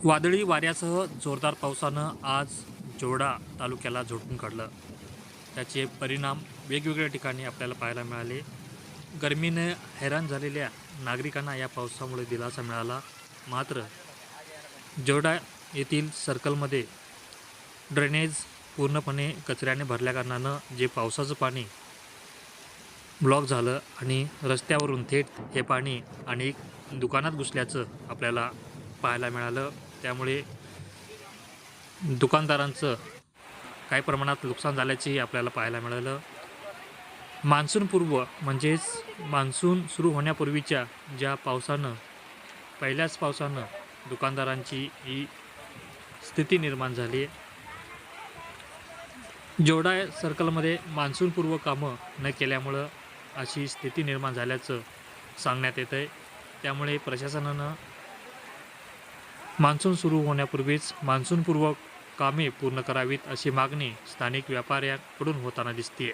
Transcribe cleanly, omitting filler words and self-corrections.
वादळी वाऱ्यासह जोरदार पावसानं आज जोरडा तालुक्याला झोडपून काढलं. त्याचे परिणाम वेगवेगळ्या ठिकाणी आपल्याला पाहायला मिळाले. गरमीने हैराण झालेल्या नागरिकांना या पावसामुळे दिलासा मिळाला. मात्र जोरडा येथील सर्कलमध्ये ड्रेनेज पूर्णपणे कचऱ्याने भरल्या कारणानं जे पावसाचं पाणी ब्लॉक झालं आणि रस्त्यावरून थेट हे पाणी अनेक दुकानात घुसल्याचं आपल्याला पाहायला मिळालं. त्यामुळे दुकानदारांचं काही प्रमाणात नुकसान झाल्याचेही आपल्याला पाहायला मिळालं. मान्सूनपूर्व म्हणजेच मान्सून सुरू होण्यापूर्वीच्या ज्या पावसानं पहिल्याच पावसानं दुकानदारांची ही स्थिती निर्माण झाली. जोरडा सर्कलमध्ये मान्सूनपूर्व कामं न केल्यामुळं अशी स्थिती निर्माण झाल्याचं सांगण्यात येतं आहे. त्यामुळे प्रशासनानं मान्सून सुरू होण्यापूर्वीच मान्सूनपूर्व कामे पूर्ण करावीत अशी मागणी स्थानिक व्यापाऱ्यांकडून होताना दिसते आहे.